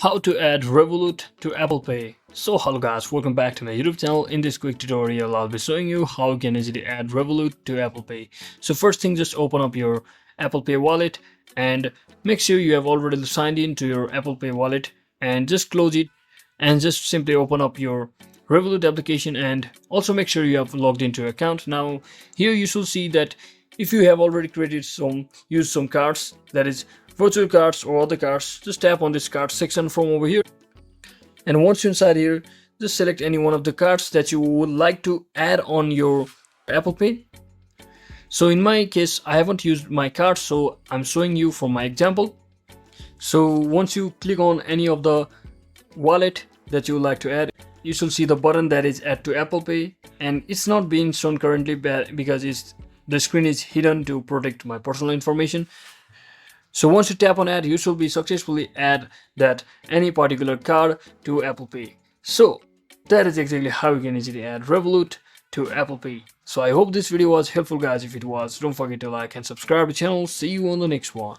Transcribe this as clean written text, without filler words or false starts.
How to add Revolut to Apple Pay. So hello guys, welcome back to my YouTube channel. In this quick tutorial I'll be showing you how you can easily add Revolut to Apple Pay. So first thing, just open up your Apple Pay wallet and make sure you have already signed in to your Apple Pay wallet, and just close it and just simply open up your Revolut application and also make sure you have logged into your account. Now here you should see that if you have already created used some cards, that is virtual cards or other cards, just tap on this card section from over here, and once you're inside here, just select any one of the cards that you would like to add on your Apple Pay. So in my case, I haven't used my card, so I'm showing you for my example. So once you click on any of the wallet that you would like to add, you should see the button that is add to Apple Pay, and it's not being shown currently because the screen is hidden to protect my personal information. So once you tap on add, you should be successfully add that any particular card to Apple Pay. So that is exactly how you can easily add Revolut to Apple Pay. So I hope this video was helpful guys. If it was, don't forget to like and subscribe to the channel. See you on the next one.